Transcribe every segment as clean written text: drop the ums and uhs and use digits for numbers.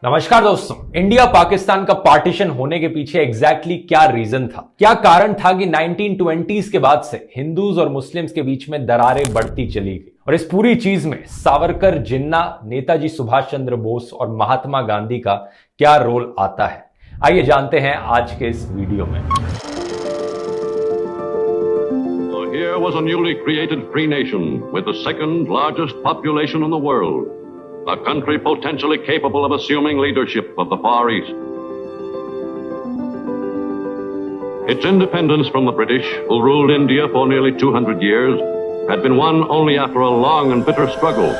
नमस्कार दोस्तों। इंडिया पाकिस्तान का पार्टीशन होने के पीछे एग्जैक्टली क्या रीजन था, क्या कारण था कि 1920s के बाद से हिंदूज और मुस्लिम्स के बीच में दरारें बढ़ती चली गई। और इस पूरी चीज में सावरकर, जिन्ना, नेताजी सुभाष चंद्र बोस और महात्मा गांधी का क्या रोल आता है, आइए जानते हैं आज के इस वीडियो में। Here was a newly created free nation with the second largest population in the world. A country potentially capable of assuming leadership of the Far East. Its independence from the British, who ruled India for nearly 200 years, had been won only after a long and bitter struggle.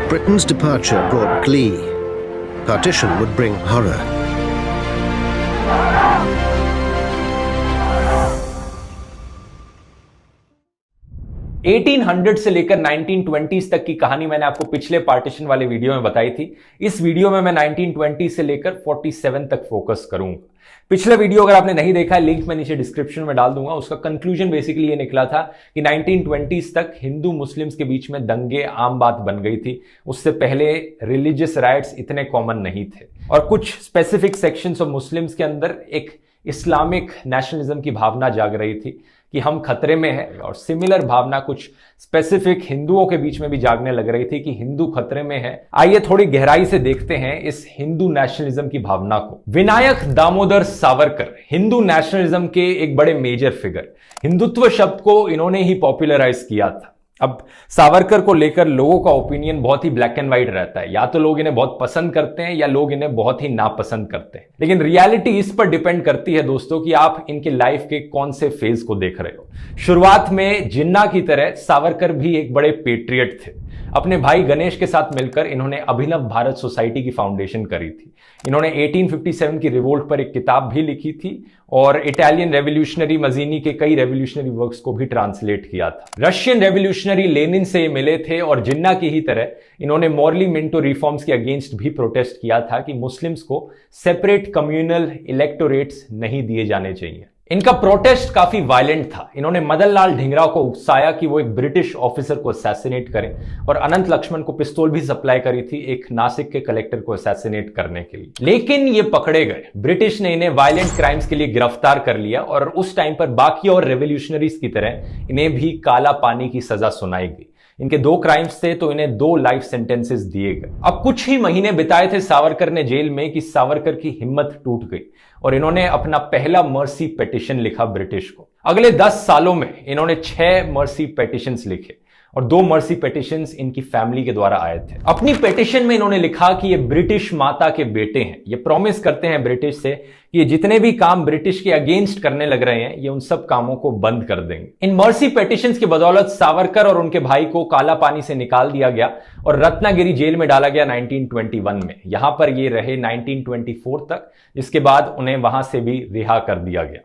Britain's departure brought glee. Partition would bring horror. 1800 से लेकर 1920s तक की कहानी मैंने आपको पिछले partition वाले video में बताई थी। इस वीडियो में मैं 1920 से लेकर 47 तक फोकस करूंगा। पिछला वीडियो अगर आपने नहीं देखा है, लिंक मैं नीचे डिस्क्रिप्शन में डाल दूंगा। उसका कंक्लूजन बेसिकली ये निकला था कि 1920s तक हिंदू मुस्लिम्स के बीच में दंगे आम बात बन गई थी। उससे पहले रिलीजियस राइट्स इतने कॉमन नहीं थे और कुछ स्पेसिफिक सेक्शंस ऑफ मुस्लिम्स के अंदर एक इस्लामिक नेशनलिज्म की भावना जाग रही थी कि हम खतरे में हैं। और सिमिलर भावना कुछ स्पेसिफिक हिंदुओं के बीच में भी जागने लग रही थी कि हिंदू खतरे में है। आइए थोड़ी गहराई से देखते हैं इस हिंदू नेशनलिज्म की भावना को। विनायक दामोदर सावरकर हिंदू नेशनलिज्म के एक बड़े मेजर फिगर। हिंदुत्व शब्द को इन्होंने ही पॉपुलराइज किया था। अब सावरकर को लेकर लोगों का ओपिनियन बहुत ही ब्लैक एंड व्हाइट रहता है। या तो लोग इन्हें बहुत पसंद करते हैं या लोग इन्हें बहुत ही नापसंद करते हैं। लेकिन रियलिटी इस पर डिपेंड करती है दोस्तों कि आप इनके लाइफ के कौन से फेज को देख रहे हो। शुरुआत में जिन्ना की तरह सावरकर भी एक बड़े पेट्रियट थे। अपने भाई गणेश के साथ मिलकर इन्होंने अभिनव भारत सोसाइटी की फाउंडेशन करी थी। इन्होंने 1857 की रिवोल्ट पर एक किताब भी लिखी थी और इटालियन रेवोल्यूशनरी मजीनी के कई रेवोल्यूशनरी वर्क्स को भी ट्रांसलेट किया था। रशियन रेवोल्यूशनरी लेनिन से मिले थे और जिन्ना की ही तरह इन्होंने मॉरली मिंटो रिफॉर्म्स के अगेंस्ट भी प्रोटेस्ट किया था कि मुस्लिम्स को सेपरेट कम्युनल इलेक्टोरेट्स नहीं दिए जाने चाहिए। इनका प्रोटेस्ट काफी वायलेंट था। इन्होंने मदन लाल ढींगरा को उकसाया कि वो एक ब्रिटिश ऑफिसर को असैसिनेट करें और अनंत लक्ष्मण को पिस्तौल भी सप्लाई करी थी एक नासिक के कलेक्टर को असैसिनेट करने के लिए। लेकिन ये पकड़े गए। ब्रिटिश ने इन्हें वायलेंट क्राइम्स के लिए गिरफ्तार कर लिया और उस टाइम पर बाकी और रेवोल्यूशनरीज की तरह इन्हें भी काला पानी की सजा सुनाई गई। इनके 2 क्राइम्स थे तो इन्हें 2 लाइफ सेंटेंसेस दिए गए। अब कुछ ही महीने बिताए थे सावरकर ने जेल में कि सावरकर की हिम्मत टूट गई और इन्होंने अपना पहला मर्सी पिटीशन लिखा ब्रिटिश को। अगले 10 सालों में इन्होंने 6 मर्सी पिटीशंस लिखे और 2 मर्सी पिटीशंस इनकी फैमिली के द्वारा आए थे। अपनी पिटीशन में इन्होंने लिखा कि ये ब्रिटिश माता के बेटे हैं। ये प्रॉमिस करते हैं ब्रिटिश से कि ये जितने भी काम ब्रिटिश के अगेंस्ट करने लग रहे हैं ये उन सब कामों को बंद कर देंगे। इन मर्सी पिटीशंस की बदौलत सावरकर और उनके भाई को काला पानी से निकाल दिया गया और रत्नागिरी जेल में डाला गया 1921 में। यहां पर ये रहे 1924 तक, जिसके बाद उन्हें वहां से भी रिहा कर दिया गया।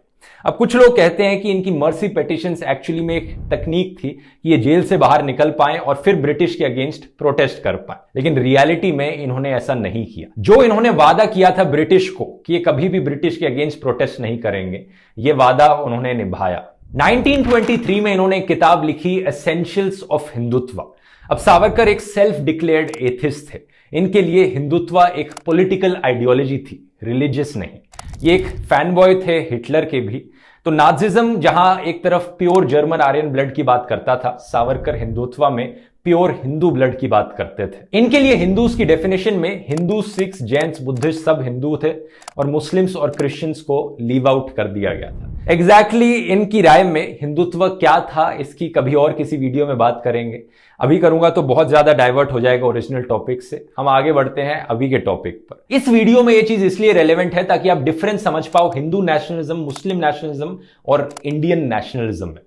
अब कुछ लोग कहते हैं कि इनकी मर्सी पिटीशंस एक्चुअली में एक तकनीक थी कि ये जेल से बाहर निकल पाएं और फिर ब्रिटिश के अगेंस्ट प्रोटेस्ट कर पाएं। लेकिन रियलिटी में इन्होंने ऐसा नहीं किया। जो इन्होंने वादा किया था ब्रिटिश को कि ये कभी भी ब्रिटिश के अगेंस्ट प्रोटेस्ट नहीं करेंगे, ये वादा उन्होंने निभाया। 1923 में इन्होंने एक किताब लिखी एसेंशियल्स ऑफ हिंदुत्व। अब सावरकर एक सेल्फ डिक्लेयर्ड एथिस्ट थे। इनके लिए हिंदुत्व एक पॉलिटिकल आइडियोलॉजी थी, रिलीजियस नहीं। ये एक फैन बॉय थे हिटलर के भी। तो नाजिज्म जहां एक तरफ प्योर जर्मन आर्यन ब्लड की बात करता था, सावरकर हिंदुत्व में प्योर हिंदू ब्लड की बात करते थे। इनके लिए हिंदूज की डेफिनेशन में हिंदू, सिख्स, जैन्स, बुद्धिस्ट सब हिंदू थे और मुस्लिम्स और क्रिश्चियंस को लीव आउट कर दिया गया था। एग्जैक्टली इनकी राय में हिंदुत्व क्या था, इसकी कभी और किसी वीडियो में बात करेंगे। अभी करूंगा तो बहुत ज्यादा डाइवर्ट हो जाएगा ओरिजिनल टॉपिक से। हम आगे बढ़ते हैं अभी के टॉपिक पर। इस वीडियो में यह चीज इसलिए रेलेवेंट है ताकि आप डिफरेंस समझ पाओ हिंदू नेशनलिज्म, मुस्लिम नेशनलिज्म और इंडियन नेशनलिज्म में।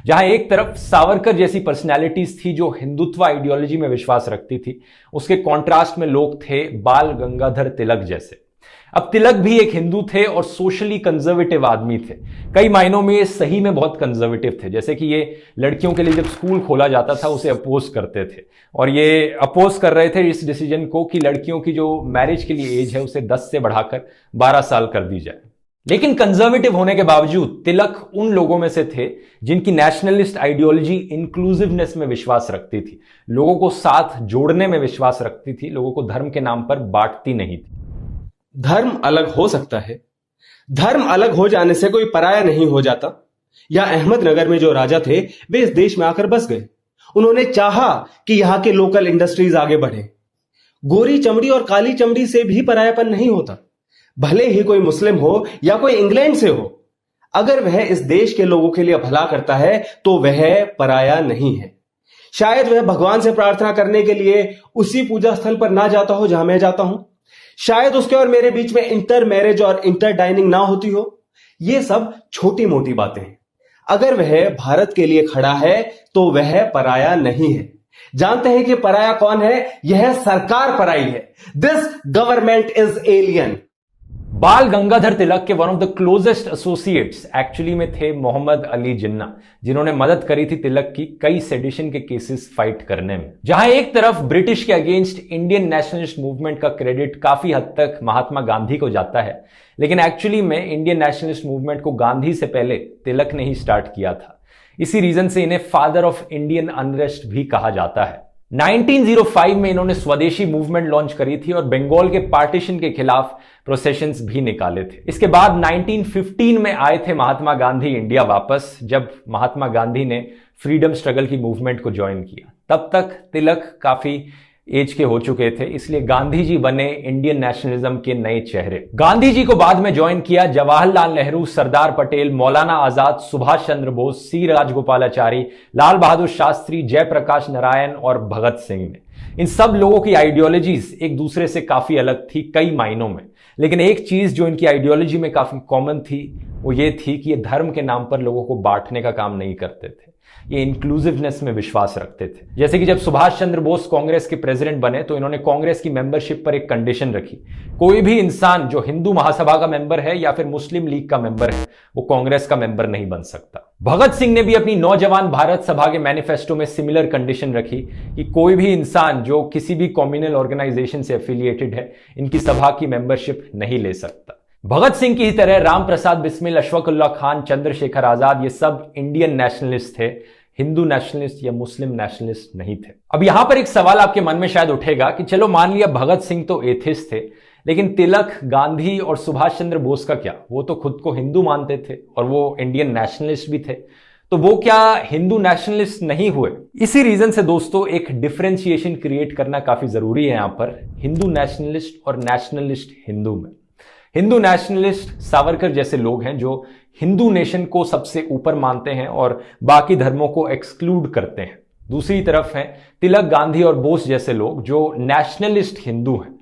जहां एक तरफ सावरकर जैसी पर्सनैलिटीज थी जो हिंदुत्व आइडियोलॉजी में विश्वास रखती थी, उसके कॉन्ट्रास्ट में लोग थे बाल गंगाधर तिलक जैसे। अब तिलक भी एक हिंदू थे और सोशली कंजर्वेटिव आदमी थे। कई मायनों में सही में बहुत कंजर्वेटिव थे। जैसे कि ये लड़कियों के लिए जब स्कूल खोला जाता था उसे अपोज करते थे और ये अपोज कर रहे थे इस डिसीजन को कि लड़कियों की जो मैरिज के लिए एज है उसे 10 से बढ़ाकर 12 साल कर दी जाए। लेकिन कंजर्वेटिव होने के बावजूद तिलक उन लोगों में से थे जिनकी नेशनलिस्ट आइडियोलॉजी इंक्लूसिवनेस में विश्वास रखती थी, लोगों को साथ जोड़ने में विश्वास रखती थी, लोगों को धर्म के नाम पर बांटती नहीं थी। धर्म अलग हो सकता है, धर्म अलग हो जाने से कोई पराया नहीं हो जाता। या अहमदनगर में जो राजा थे वे इस देश में आकर बस गए। उन्होंने चाहा कि यहां के लोकल इंडस्ट्रीज आगे बढ़े। गोरी चमड़ी और काली चमड़ी से भी परायापन नहीं होता, भले ही कोई मुस्लिम हो या कोई इंग्लैंड से हो। अगर वह इस देश के लोगों के लिए भला करता है तो वह पराया नहीं है। शायद वह भगवान से प्रार्थना करने के लिए उसी पूजा स्थल पर ना जाता हो जहां मैं जाता हूं, शायद उसके और मेरे बीच में इंटर मैरिज और इंटर डाइनिंग ना होती हो। ये सब छोटी मोटी बातें हैं। अगर वह भारत के लिए खड़ा है तो वह पराया नहीं है। जानते हैं कि पराया कौन है? यह सरकार पराई है। This government is alien. बाल गंगाधर तिलक के one of the closest associates actually में थे मोहम्मद अली जिन्ना, जिन्होंने मदद करी थी तिलक की कई सेडिशन के केसेस फाइट करने में। जहां एक तरफ ब्रिटिश के अगेंस्ट इंडियन नेशनलिस्ट मूवमेंट का क्रेडिट काफी हद तक महात्मा गांधी को जाता है, लेकिन एक्चुअली में इंडियन नेशनलिस्ट मूवमेंट को गांधी से पहले तिलक ने ही स्टार्ट किया था। इसी रीजन से इन्हें फादर ऑफ इंडियन अनरेस्ट भी कहा जाता है। 1905 में इन्होंने स्वदेशी मूवमेंट लॉन्च करी थी और बंगाल के पार्टीशन के खिलाफ प्रोसेशंस भी निकाले थे। इसके बाद 1915 में आए थे महात्मा गांधी इंडिया वापस, जब महात्मा गांधी ने फ्रीडम स्ट्रगल की मूवमेंट को ज्वाइन किया। तब तक तिलक काफी एज के हो चुके थे, इसलिए गांधी जी बने इंडियन नेशनलिज्म के नए चेहरे। गांधी जी को बाद में ज्वाइन किया जवाहरलाल नेहरू, सरदार पटेल, मौलाना आजाद, सुभाष चंद्र बोस, सी राजगोपालाचारी, लाल बहादुर शास्त्री, जयप्रकाश नारायण और भगत सिंह ने। इन सब लोगों की आइडियोलॉजीज एक दूसरे से काफी अलग थी कई मायनों में, लेकिन एक चीज जो इनकी आइडियोलॉजी में काफी कॉमन थी वो ये थी कि ये धर्म के नाम पर लोगों को बांटने का काम नहीं करते थे, ये इंक्लूसिवनेस में विश्वास रखते थे। जैसे कि जब सुभाष चंद्र बोस कांग्रेस के प्रेसिडेंट बने तो इन्होंने कांग्रेस की मेंबरशिप पर एक कंडीशन रखी, कोई भी इंसान जो हिंदू महासभा का मेंबर है या फिर मुस्लिम लीग का मेंबर है वो कांग्रेस का मेंबर नहीं बन सकता। भगत सिंह ने भी अपनी नौजवान भारत सभा के मैनिफेस्टो में सिमिलर कंडीशन रखी कि कोई भी इंसान जो किसी भी कम्युनल ऑर्गेनाइजेशन से एफिलिएटेड है इनकी सभा की मेंबरशिप नहीं ले सकता। भगत सिंह की ही तरह राम प्रसाद बिस्मिल, अशफाकुल्ला खान, चंद्रशेखर आजाद ये सब इंडियन नेशनलिस्ट थे, हिंदू नेशनलिस्ट या मुस्लिम नेशनलिस्ट नहीं थे। अब यहां पर एक सवाल आपके मन में शायद उठेगा कि चलो मान लिया भगत सिंह तो एथिस्ट थे, लेकिन तिलक, गांधी और सुभाष चंद्र बोस का क्या? वो तो खुद को हिंदू मानते थे और वो इंडियन नेशनलिस्ट भी थे, तो वो क्या हिंदू नेशनलिस्ट नहीं हुए? इसी रीजन से दोस्तों एक डिफरेंशिएशन क्रिएट करना काफी जरूरी है यहां पर हिंदू नेशनलिस्ट और नेशनलिस्ट हिंदू में। हिंदू नेशनलिस्ट सावरकर जैसे लोग हैं जो हिंदू नेशन को सबसे ऊपर मानते हैं और बाकी धर्मों को एक्सक्लूड करते हैं। दूसरी तरफ हैं तिलक, गांधी और बोस जैसे लोग जो नेशनलिस्ट हिंदू हैं।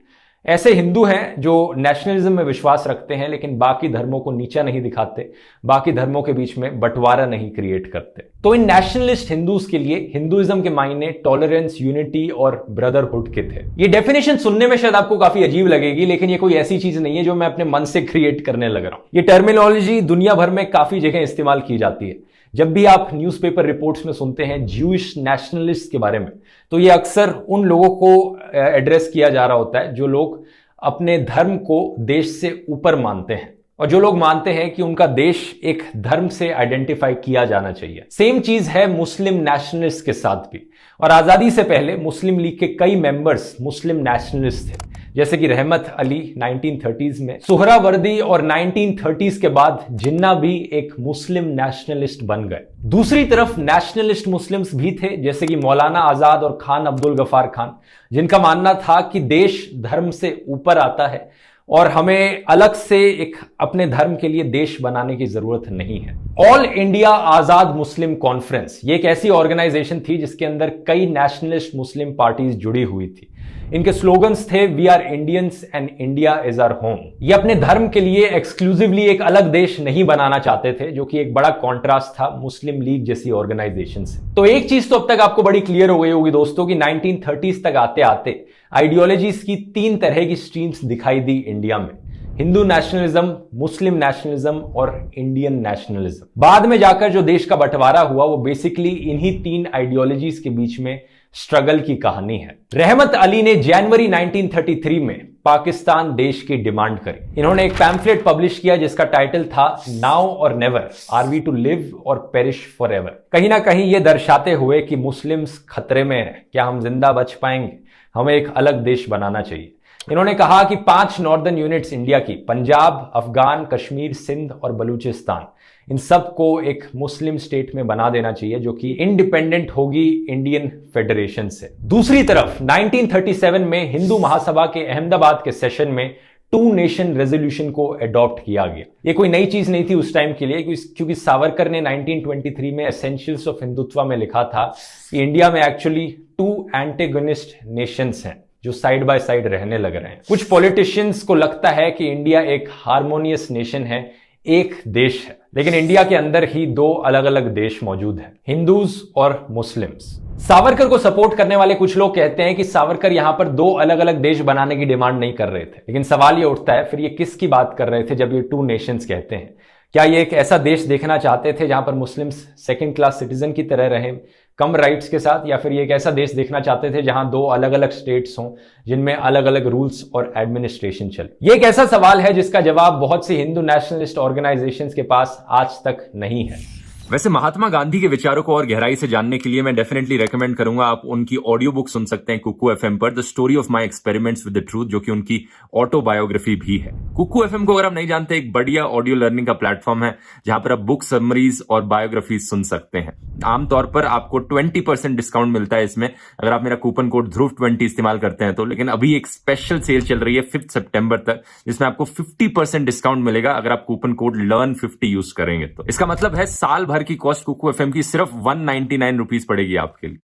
ऐसे हिंदू हैं जो नेशनलिज्म में विश्वास रखते हैं लेकिन बाकी धर्मों को नीचा नहीं दिखाते, बाकी धर्मों के बीच में बंटवारा नहीं क्रिएट करते। तो इन नेशनलिस्ट हिंदूज के लिए हिंदुइज्म के मायने टॉलरेंस, यूनिटी और ब्रदरहुड के थे। ये डेफिनेशन सुनने में शायद आपको काफी अजीब लगेगी, लेकिन ये कोई ऐसी चीज नहीं है जो मैं अपने मन से क्रिएट करने लग रहा हूं। ये टर्मिनोलॉजी दुनिया भर में काफी जगह इस्तेमाल की जाती है। जब भी आप न्यूज़पेपर रिपोर्ट्स में सुनते हैं ज्यूइश नेशनलिस्ट के बारे में, तो ये अक्सर उन लोगों को एड्रेस किया जा रहा होता है जो लोग अपने धर्म को देश से ऊपर मानते हैं और जो लोग मानते हैं कि उनका देश एक धर्म से आइडेंटिफाई किया जाना चाहिए। सेम चीज है मुस्लिम नेशनलिस्ट के साथ भी, और आजादी से पहले मुस्लिम लीग के कई मेंबर्स मुस्लिम नेशनलिस्ट थे, जैसे कि रहमत अली 1930s में, सुहरावर्दी और 1930s के बाद जिन्ना भी एक मुस्लिम नेशनलिस्ट बन गए। दूसरी तरफ नेशनलिस्ट मुस्लिम्स भी थे, जैसे कि मौलाना आजाद और खान अब्दुल गफार खान, जिनका मानना था कि देश धर्म से ऊपर आता है और हमें अलग से एक अपने धर्म के लिए देश बनाने की जरूरत नहीं है। ऑल इंडिया आजाद मुस्लिम कॉन्फ्रेंस ये एक ऐसी ऑर्गेनाइजेशन थी जिसके अंदर कई नेशनलिस्ट मुस्लिम पार्टीज जुड़ी हुई थी। इनके स्लोगन्स थे we are Indians and India is our home. ये अपने धर्म के लिए एक्सक्लूसिवली एक अलग देश नहीं बनाना चाहते थे, जो कि एक बड़ा कॉन्ट्रास्ट था मुस्लिम लीग जैसी ऑर्गेनाइजेशन से। तो एक चीज तो अब तक आपको बड़ी क्लियर हो गई होगी दोस्तों कि 1930s तक आते आते आइडियोलॉजीज की 3 तरह की स्ट्रीम्स दिखाई दी इंडिया में, हिंदू नेशनलिज्म, मुस्लिम नेशनलिज्म और इंडियन नेशनलिज्म। बाद में जाकर जो देश का बंटवारा हुआ वो बेसिकली इन्हीं 3 आइडियोलॉजीज के बीच में स्ट्रगल की कहानी है। रहमत अली ने जनवरी 1933 में पाकिस्तान देश की डिमांड करी। इन्होंने एक पैम्फलेट पब्लिश किया जिसका टाइटल था now or never, are we to live or perish for ever. कहीं ना कहीं यह दर्शाते हुए कि मुस्लिम्स खतरे में हैं, क्या हम जिंदा बच पाएंगे, हमें एक अलग देश बनाना चाहिए। इन्होंने कहा कि 5 नॉर्दर्न यूनिट्स इंडिया की, पंजाब, अफगान, कश्मीर, सिंध और बलूचिस्तान, इन सब को एक मुस्लिम स्टेट में बना देना चाहिए जो कि इंडिपेंडेंट होगी इंडियन फेडरेशन से। दूसरी तरफ 1937 में हिंदू महासभा के अहमदाबाद के सेशन में 2 नेशन रेजोल्यूशन को अडॉप्ट किया गया। ये कोई नई चीज नहीं थी उस टाइम के लिए, क्योंकि सावरकर ने 1923 में एसेंशियल्स ऑफ हिंदुत्व में लिखा था कि इंडिया में एक्चुअली 2 एंटेगोनिस्ट नेशंस हैं जो साइड बाय साइड रहने लग रहे हैं। कुछ पॉलिटिशियंस को लगता है कि इंडिया एक हार्मोनियस नेशन है, एक देश है, लेकिन इंडिया के अंदर ही 2 अलग अलग देश मौजूद हैं, हिंदूज और मुस्लिम्स। सावरकर को सपोर्ट करने वाले कुछ लोग कहते हैं कि सावरकर यहां पर 2 अलग अलग देश बनाने की डिमांड नहीं कर रहे थे, लेकिन सवाल ये उठता है फिर ये किसकी बात कर रहे थे जब ये 2 नेशंस कहते हैं? क्या ये एक ऐसा देश देखना चाहते थे जहां पर मुस्लिम्स सेकंड क्लास सिटीजन की तरह रहें, कम राइट्स के साथ, या फिर ये एक ऐसा देश देखना चाहते थे जहां 2 अलग अलग स्टेट्स हों जिनमें अलग अलग रूल्स और एडमिनिस्ट्रेशन चले? ये एक ऐसा सवाल है जिसका जवाब बहुत सी हिंदू नेशनलिस्ट ऑर्गेनाइजेशंस के पास आज तक नहीं है। वैसे महात्मा गांधी के विचारों को और गहराई से जानने के लिए मैं डेफिनेटली रेकमेंड करूंगा, आप उनकी ऑडियो बुक सुन सकते हैं कुकू एफएम पर, the story of my experiments with the truth, जो कि उनकी ऑटोबायोग्राफी भी है। कुकू एफएम को अगर आप नहीं जानते, एक बढ़िया ऑडियो लर्निंग का प्लेटफॉर्म है जहां पर आप बुक समरीज और बायोग्राफीज सुन सकते हैं। आमतौर पर आपको 20% डिस्काउंट मिलता है इसमें अगर आप मेरा कूपन कोड ध्रुव20 इस्तेमाल करते हैं तो, लेकिन अभी एक स्पेशल सेल चल रही है 5 सितंबर तक, जिसमें आपको 50% डिस्काउंट मिलेगा अगर आप कूपन कोड LEARN50 यूज करेंगे तो। इसका मतलब है साल भर की कॉस्ट कुकू एफएम की सिर्फ 199 रुपीज पड़ेगी आपके लिए,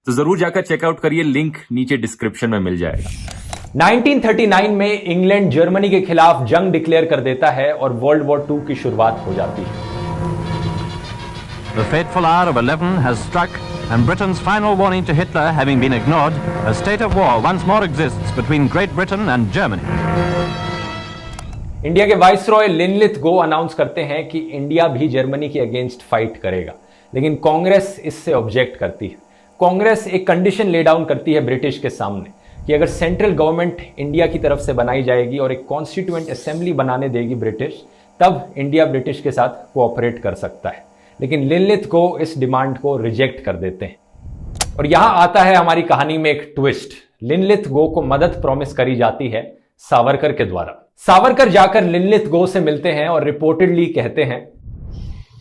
तो जरूर जाकर चेकआउट करिए, लिंक नीचे डिस्क्रिप्शन में मिल जाएगा। 1939 में इंग्लैंड जर्मनी के खिलाफ जंग डिक्लेयर कर देता है और वर्ल्ड वॉर 2 की शुरुआत हो जाती है। The fateful hour of 11 has struck, and Britain's final warning to Hitler having been ignored, a state of war once more exists between Great Britain and Germany. India के वाइसरॉय लिनलिथ गो announce करते हैं कि India भी Germany के against fight करेगा, लेकिन कांग्रेस इससे object करती है। कांग्रेस एक कंडीशन ले डाउन करती है ब्रिटिश के सामने कि अगर सेंट्रल गवर्नमेंट इंडिया की तरफ से बनाई जाएगी और एक कॉन्स्टिट्यूएंट असेंबली बनाने देगी ब्रिटिश, तब इंडिया ब्रिटिश के साथ कोऑपरेट कर सकता है। लेकिन लिनलिथ गो इस डिमांड को रिजेक्ट कर देते हैं। और यहां आता है हमारी कहानी में एक ट्विस्ट। लिनलिथ गो को मदद प्रॉमिस करी जाती है सावरकर के द्वारा। सावरकर जाकर लिनलिथ गो से मिलते हैं और रिपोर्टेडली कहते हैं,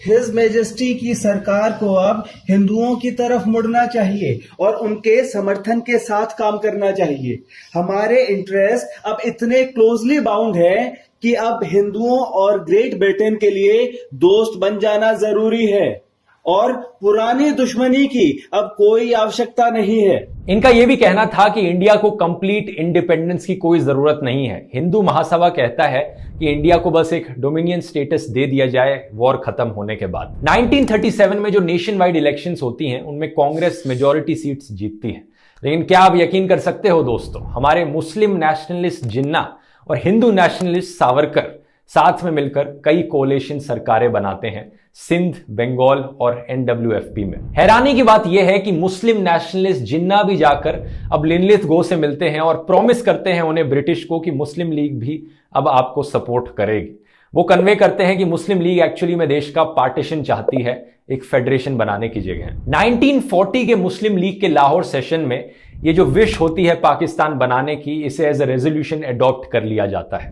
हिज मेजेस्टी की सरकार को अब हिंदुओं की तरफ मुड़ना चाहिए और उनके समर्थन के साथ काम करना चाहिए। हमारे इंटरेस्ट अब इतने क्लोजली बाउंड है कि अब हिंदुओं और ग्रेट ब्रिटेन के लिए दोस्त बन जाना जरूरी है और पुरानी दुश्मनी की अब कोई आवश्यकता नहीं है। इनका यह भी कहना था कि इंडिया को कंप्लीट इंडिपेंडेंस की कोई जरूरत नहीं है। हिंदू महासभा कहता है कि इंडिया को बस एक डोमिनियन स्टेटस दे दिया जाए वॉर खत्म होने के बाद। 1937 में जो नेशन वाइड इलेक्शंस होती हैं उनमें कांग्रेस मेजॉरिटी सीट्स जीतती है, लेकिन क्या आप यकीन कर सकते हो दोस्तों, हमारे मुस्लिम नेशनलिस्ट जिन्ना और हिंदू नेशनलिस्ट सावरकर साथ में मिलकर कई कोalition सरकारें बनाते हैं सिंध, बंगाल और NWFP में। हैरानी की बात यह है कि मुस्लिम नेशनलिस्ट जिन्ना भी जाकर अब लिनलिथ गो से मिलते हैं और प्रॉमिस करते हैं उन्हें ब्रिटिश को कि मुस्लिम लीग भी अब आपको सपोर्ट करेगी। वो कन्वे करते हैं कि मुस्लिम लीग एक्चुअली में देश का पार्टीशन चाहती है, एक फेडरेशन बनाने की जगह। 1940 के मुस्लिम लीग के लाहौर सेशन में ये जो विश होती है पाकिस्तान बनाने की, इसे एज ए रेजोल्यूशन अडॉप्ट कर लिया जाता है।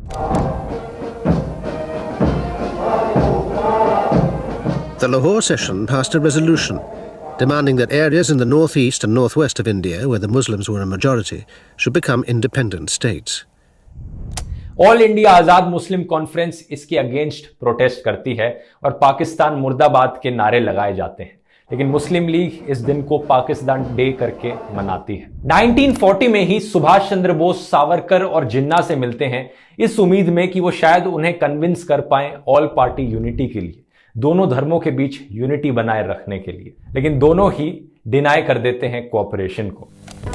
The Lahore session passed a resolution demanding that areas in the northeast and northwest of India, where the Muslims were a majority, should become independent states. All India Azad Muslim conference इसके against protest करती है और पाकिस्तान मुर्दाबाद के नारे लगाए जाते हैं, लेकिन मुस्लिम लीग इस दिन को पाकिस्तान डे करके मनाती है। 1940 में ही सुभाष चंद्र बोस सावरकर और जिन्ना से मिलते हैं इस उम्मीद में कि वो शायद उन्हें कन्विंस कर पाएं ऑल पार्टी यूनिटी के लिए, दोनों धर्मों के बीच यूनिटी बनाए रखने के लिए, लेकिन दोनों ही डिनाई कर देते हैं कोऑपरेशन को।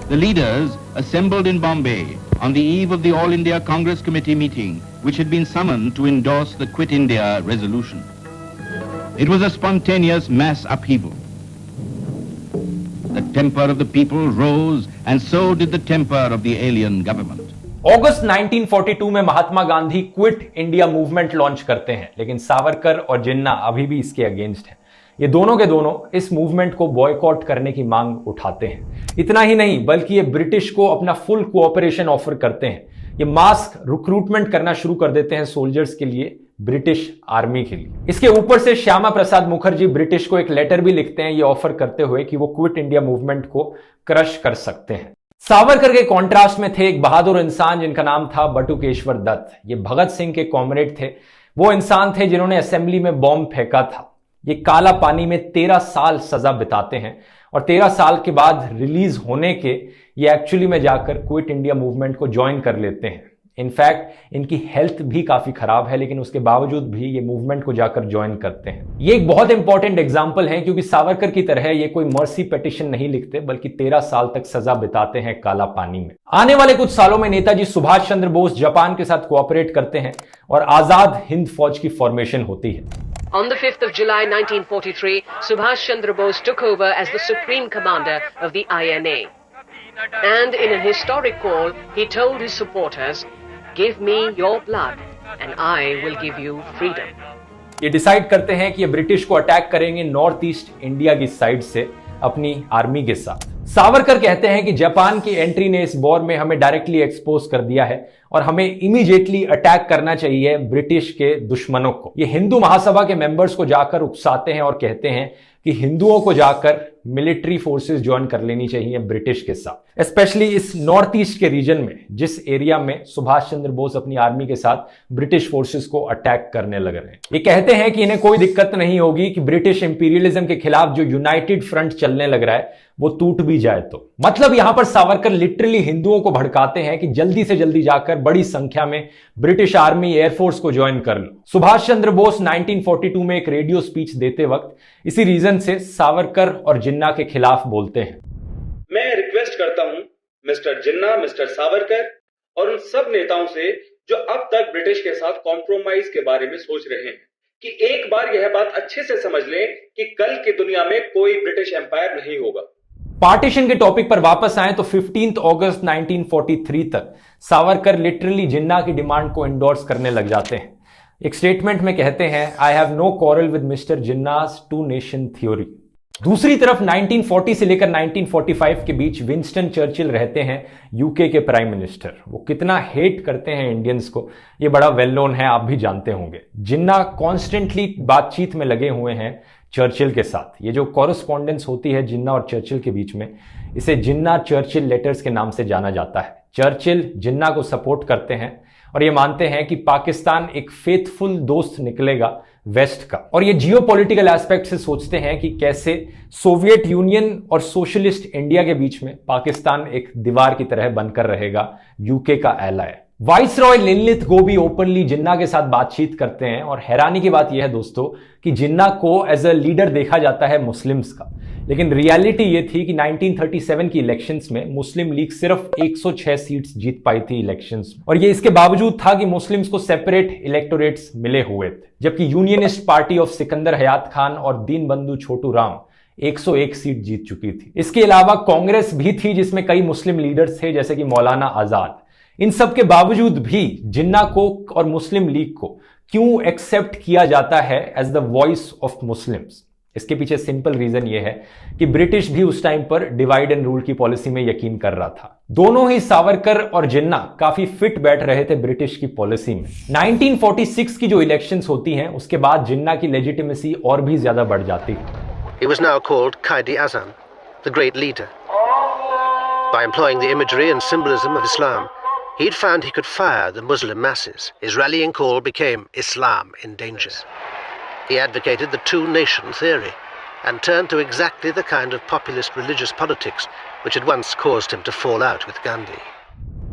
The leaders assembled in Bombay on the eve of the All India Congress Committee meeting, which had been summoned to endorse the Quit India resolution. It was a spontaneous mass upheaval. The temper of the people rose, and so did the temper of the alien government. अगस्त 1942 में Mahatma Gandhi quit India movement launch करते हैं, लेकिन सावरकर और जिन्ना अभी भी इसके against हैं। ये दोनों के दोनों इस मूवमेंट को बॉयकॉट करने की मांग उठाते हैं। इतना ही नहीं, बल्कि ये ब्रिटिश को अपना फुल कोऑपरेशन ऑफर करते हैं। ये मास्क रिक्रूटमेंट करना शुरू कर देते हैं सोल्जर्स के लिए, ब्रिटिश आर्मी के लिए। इसके ऊपर से श्यामा प्रसाद मुखर्जी ब्रिटिश को एक लेटर भी लिखते हैं ये ऑफर करते हुए कि वो क्विट इंडिया मूवमेंट को क्रश कर सकते हैं। सावरकर के कॉन्ट्रास्ट में थे एक बहादुर इंसान जिनका नाम था बटुकेश्वर दत्त। ये भगत सिंह के कॉमरेड थे। वो इंसान थे जिन्होंने असेंबली में बॉम्ब फेंका था। ये काला पानी में 13 साल सजा बिताते हैं और 13 साल के बाद रिलीज होने के ये एक्चुअली में जाकर क्विट इंडिया मूवमेंट को ज्वाइन कर लेते हैं। इनफैक्ट इनकी हेल्थ भी काफी खराब है, लेकिन उसके बावजूद भी ये मूवमेंट को जाकर ज्वाइन करते हैं। ये एक बहुत इंपॉर्टेंट एग्जांपल है, क्योंकि सावरकर की तरह ये कोई मर्सी पिटीशन नहीं लिखते, बल्कि 13 साल तक सजा बिताते हैं काला पानी में। आने वाले कुछ सालों में नेताजी सुभाष चंद्र बोस जापान के साथ कोऑपरेट करते हैं और आजाद हिंद फौज की फॉर्मेशन होती है। On the 5th of July 1943, Subhash Chandra Bose took over as the Supreme Commander of the INA. And in an historic call, he told his supporters, "Give me your blood and I will give you freedom." ये decide करते हैं कि ये British को attack करेंगे north east India की side से अपनी आर्मी के साथ। सावरकर कहते हैं कि जापान की एंट्री ने इस वॉर में हमें डायरेक्टली एक्सपोज कर दिया है और हमें इमीडिएटली अटैक करना चाहिए ब्रिटिश के दुश्मनों को। ये हिंदू महासभा के मेंबर्स को जाकर उकसाते हैं और कहते हैं कि हिंदुओं को जाकर मिलिट्री फोर्सेस ज्वाइन कर लेनी चाहिए ब्रिटिश के साथ, स्पेशली इस नॉर्थ ईस्ट के रीजन में, जिस एरिया में सुभाष चंद्र बोस अपनी आर्मी के साथ ब्रिटिश फोर्सेस को अटैक करने लग रहे हैं। ये कहते हैं कि इन्हें कोई दिक्कत नहीं होगी कि ब्रिटिश इंपीरियलिज्म के खिलाफ जो यूनाइटेड फ्रंट चलने लग रहा है वो टूट भी जाए तो। मतलब यहां पर सावरकर लिटरली हिंदुओं को भड़काते हैं कि जल्दी से जल्दी जाकर बड़ी संख्या में ब्रिटिश आर्मी एयरफोर्स को ज्वाइन कर लो। सुभाष चंद्र बोस 1942 में एक रेडियो स्पीच देते वक्त इसी रीजन से सावरकर और जिन्ना के खिलाफ बोलते हैं। मैं रिक्वेस्ट करता हूं मिस्टर जिन्ना, मिस्टर सावरकर और उन सब नेताओं से जो अब तक ब्रिटिश के साथ कॉम्प्रोमाइज के बारे में सोच रहे हैं कि एक बार यह बात अच्छे से समझ लें कि कल की दुनिया में कोई ब्रिटिश एम्पायर नहीं होगा। पार्टीशन के टॉपिक पर वापस आए तो 15 अगस्त 1943 तक सावरकर लिटरली जिन्ना की डिमांड को एंडोर्स करने लग जाते हैं। एक स्टेटमेंट में कहते हैं, I have no quarrel with mister Jinnah's two nation theory. दूसरी तरफ 1940 से लेकर 1945 के बीच विंस्टन चर्चिल रहते हैं यूके के प्राइम मिनिस्टर। वो कितना हेट करते हैं इंडियंस को ये बड़ा वेल नोन है, आप भी जानते होंगे। जिन्ना कॉन्स्टेंटली बातचीत में लगे हुए हैं चर्चिल के साथ। ये जो कॉरेस्पॉन्डेंस होती है जिन्ना और चर्चिल के बीच में, इसे जिन्ना चर्चिल लेटर्स के नाम से जाना जाता है। चर्चिल जिन्ना को सपोर्ट करते हैं और ये मानते हैं कि पाकिस्तान एक फेथफुल दोस्त निकलेगा वेस्ट का, और ये जियोपॉलिटिकल एस्पेक्ट से सोचते हैं कि कैसे सोवियत यूनियन और सोशलिस्ट इंडिया के बीच में पाकिस्तान एक दीवार की तरह बनकर रहेगा, यूके का एलाय। वाइसरॉय लिनलिथ गोबी ओपनली जिन्ना के साथ बातचीत करते हैं और हैरानी की बात यह है दोस्तों कि जिन्ना को एज अ लीडर देखा जाता है मुस्लिम्स का, लेकिन रियलिटी यह थी कि 1937 की इलेक्शंस में मुस्लिम लीग सिर्फ 106 सीट्स जीत पाई थी इलेक्शंस में, और ये इसके बावजूद था कि मुस्लिम्स को सेपरेट इलेक्टोरेट्स मिले हुए थे, जबकि यूनियनिस्ट पार्टी ऑफ सिकंदर हयात खान और दीन बंधु छोटू राम 101 सीट जीत चुकी थी। इसके अलावा कांग्रेस भी थी जिसमें कई मुस्लिम लीडर्स थे जैसे कि मौलाना आजाद। इन सब के बावजूद भी जिन्ना को और मुस्लिम लीग को क्यों एक्सेप्ट किया जाता है as the voice of Muslims? इसके पीछे सिंपल रीजन यह है कि ब्रिटिश भी उस टाइम पर डिवाइड एंड रूल की पॉलिसी में यकीन कर रहा था। दोनों ही सावरकर और जिन्ना काफी फिट बैठ रहे थे ब्रिटिश की पॉलिसी में। 1946 की जो इलेक्शंस होती हैं उसके बाद जिन्ना की लेजिटिमेसी और भी ज्यादा बढ़ जाती है। He was now called Qaid-e-Azam, the great leader. By employing the imagery and symbolism of Islam, he'd found he could fire the Muslim masses. His rallying call became Islam in danger. He advocated the two-nation theory and turned to exactly the kind of populist religious politics which had once caused him to fall out with Gandhi.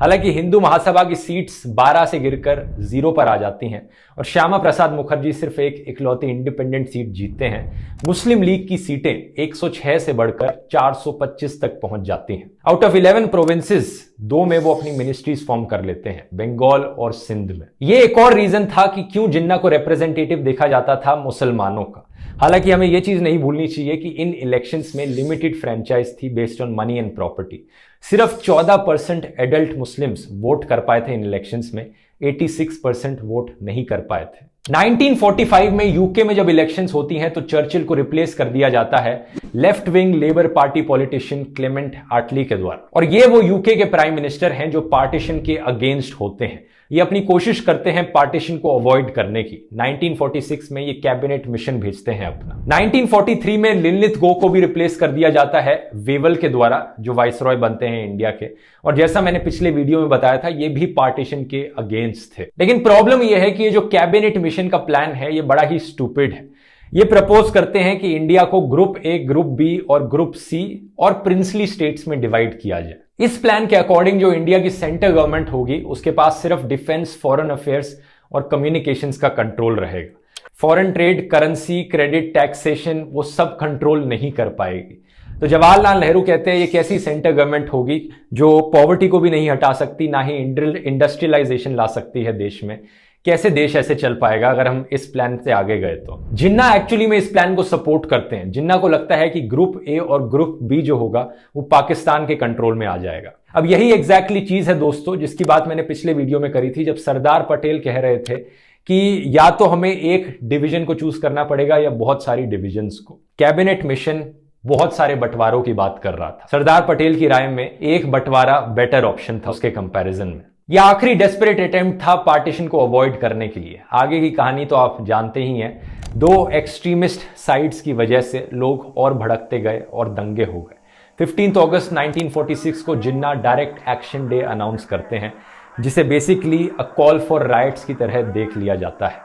हालांकि हिंदू महासभा की seats 12 से गिरकर 0 पर आ जाती हैं और श्यामा प्रसाद मुखर्जी सिर्फ एक इकलौती इंडिपेंडेंट सीट जीतते हैं। मुस्लिम लीग की सीटें 106 से बढ़कर 425 तक पहुंच जाती हैं। आउट ऑफ 11 प्रोविंसेस 2 में वो अपनी मिनिस्ट्रीज फॉर्म कर लेते हैं, बंगाल और सिंध में। ये एक और रीजन था कि क्यों जिन्ना को रिप्रेजेंटेटिव देखा जाता था मुसलमानों का। हालांकि हमें यह चीज नहीं भूलनी चाहिए कि इन इलेक्शंस में लिमिटेड फ्रेंचाइज थी based on money and property. सिर्फ 14% एडल्ट मुस्लिम्स वोट कर पाए थे इन इलेक्शंस में, 86% वोट नहीं कर पाए थे। 1945 में यूके में जब इलेक्शंस होती हैं तो चर्चिल को रिप्लेस कर दिया जाता है left wing Labour Party politician Clement Attlee के द्वारा, और ये वो यूके के प्राइम मिनिस्टर हैं जो पार्टीशन के अगेंस्ट होते हैं। ये अपनी कोशिश करते हैं पार्टीशन को अवॉइड करने की। 1946 में ये कैबिनेट मिशन भेजते हैं अपना। 1943 में लिनलिथ गो को भी रिप्लेस कर दिया जाता है वेवल के द्वारा, जो वाइसरॉय बनते हैं इंडिया के, और जैसा मैंने पिछले वीडियो में बताया था ये भी पार्टीशन के अगेंस्ट थे। लेकिन प्रॉब्लम यह है कि ये जो कैबिनेट मिशन का प्लान है ये बड़ा ही स्टूपिड है। ये प्रपोज करते हैं कि इंडिया को ग्रुप ए, ग्रुप बी और ग्रुप सी और प्रिंसली स्टेट्स में डिवाइड किया जाए। इस प्लान के अकॉर्डिंग जो इंडिया की सेंट्रल गवर्नमेंट होगी उसके पास सिर्फ डिफेंस, फॉरेन अफेयर्स और कम्युनिकेशंस का कंट्रोल रहेगा। Foreign trade, currency, credit, taxation वो सब कंट्रोल नहीं कर पाएगी। तो जवाहरलाल नेहरू कहते हैं ये कैसी सेंट्रल गवर्नमेंट होगी जो पॉवर्टी को भी नहीं हटा सकती, ना ही इंडस्ट्रियलाइजेशन ला सकती है देश में। कैसे देश ऐसे चल पाएगा अगर हम इस प्लान से आगे गए तो। जिन्ना एक्चुअली में इस प्लान को सपोर्ट करते हैं। जिन्ना को लगता है कि ग्रुप ए और ग्रुप बी जो होगा वो पाकिस्तान के कंट्रोल में आ जाएगा। अब यही एग्जैक्टली चीज है दोस्तों जिसकी बात मैंने पिछले वीडियो में करी थी, जब सरदार पटेल कह रहे थे कि या तो हमें एक डिवीजन को चूज करना पड़ेगा या बहुत सारी डिविजन्स को। कैबिनेट मिशन बहुत सारे बंटवारों की बात कर रहा था। सरदार पटेल की राय में एक बंटवारा बेटर ऑप्शन था उसके कंपैरिजन में। यह आखिरी डेस्परेट अटेम्प्ट था पार्टीशन को अवॉइड करने के लिए। आगे की कहानी तो आप जानते ही हैं। दो एक्सट्रीमिस्ट साइड्स की वजह से लोग और भड़कते गए और दंगे हो गए। 15 अगस्त 1946 को जिन्ना डायरेक्ट एक्शन डे अनाउंस करते हैं, जिसे basically a call for rights की तरह देख लिया जाता है।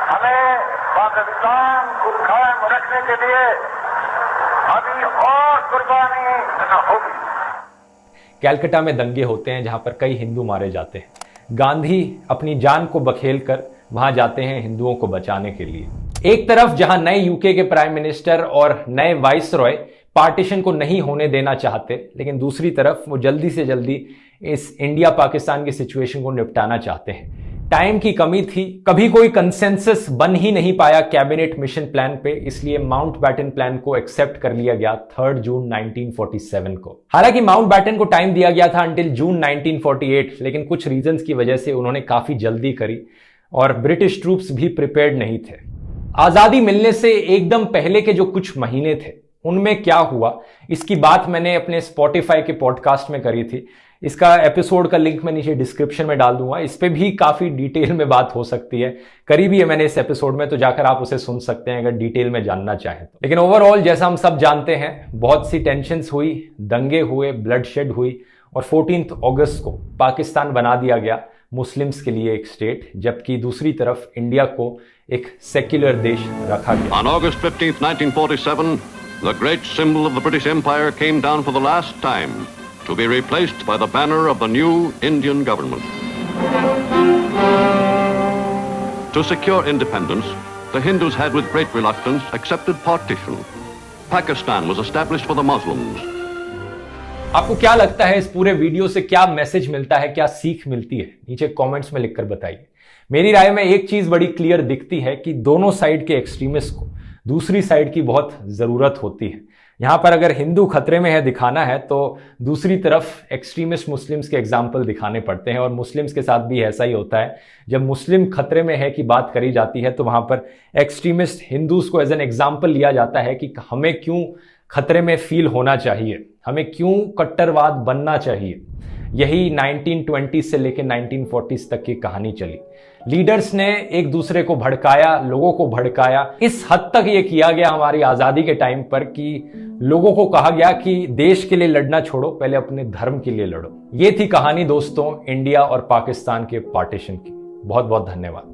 हमें पाकिस्तान को कायम रखने के लिए अभी और कुर्बानी करना होगी। कैलकाटा में दंगे होते हैं जहां पर कई हिंदू मारे जाते हैं। गांधी अपनी जान को बखेल कर वहां जाते हैं हिंदुओं को बचाने के लिए। एक तरफ जहां नए यूके के प्राइम मिनिस्टर और नए वाइसरॉय पार्टीशन को नहीं होने देना चाहते, लेकिन दूसरी तरफ वो जल्दी से जल्दी इस इंडिया पाकिस्तान की सिचुएशन को निपटाना चाहते हैं। टाइम की कमी थी, कभी कोई कंसेंसस बन ही नहीं पाया कैबिनेट मिशन प्लान पे, इसलिए माउंटबैटन प्लान को एक्सेप्ट कर लिया गया 3 जून 1947 को। हालांकि माउंटबैटन को टाइम दिया गया था अंटिल जून 1948, लेकिन कुछ रीजंस की वजह से उन्होंने काफी जल्दी करी और ब्रिटिश ट्रूप्स भी प्रिपेयर्ड नहीं थे। आजादी मिलने से एकदम पहले के जो कुछ महीने थे उनमें क्या हुआ, इसकी बात मैंने अपने स्पॉटिफाई के पॉडकास्ट में करी थी। इसका एपिसोड का लिंक मैं नीचे डिस्क्रिप्शन में डाल दूंगा। इस पे भी काफी डिटेल में बात हो सकती है, करी भी है मैंने इस एपिसोड में, तो जाकर आप उसे सुन सकते हैं अगर डिटेल में जानना चाहें तो। लेकिन ओवरऑल जैसा हम सब जानते हैं बहुत सी टेंशंस हुई, दंगे हुए, ब्लडशेड हुई और 14 अगस्त को पाकिस्तान बना दिया गया मुस्लिम्स के लिए एक स्टेट, जबकि दूसरी तरफ इंडिया को एक सेक्युलर देश रखा गया। On August 15th, 1947, the great symbol of the British Empire came down for the last time, to be replaced by the banner of the new Indian government. To secure independence, the Hindus had with great reluctance accepted partition. Pakistan was established for the Muslims. आपको क्या लगता है इस पूरे video से क्या message मिलता है, क्या सीख मिलती है, नीचे कमेंट्स में लिखकर बताइए। मेरी राय में एक चीज बड़ी क्लियर दिखती है कि दोनों साइड के एक्सट्रीमिस्ट को दूसरी साइड की बहुत जरूरत होती है। यहां पर अगर हिंदू खतरे में है दिखाना है तो दूसरी तरफ एक्सट्रीमिस्ट मुस्लिम्स के एग्जाम्पल दिखाने पड़ते हैं, और मुस्लिम्स के साथ भी ऐसा ही होता है। जब मुस्लिम खतरे में है की बात करी जाती है तो वहां पर एक्सट्रीमिस्ट हिंदूज को एज एन एग्जाम्पल लिया जाता है कि हमें क्यों खतरे में फील होना चाहिए, हमें क्यों कट्टरवाद बनना चाहिए। यही 1920 से लेकर 1940 तक की कहानी चली। लीडर्स ने एक दूसरे को भड़काया, लोगों को भड़काया। इस हद तक ये किया गया हमारी आजादी के टाइम पर कि लोगों को कहा गया कि देश के लिए लड़ना छोड़ो, पहले अपने धर्म के लिए लड़ो। ये थी कहानी दोस्तों इंडिया और पाकिस्तान के पार्टीशन की। बहुत बहुत धन्यवाद।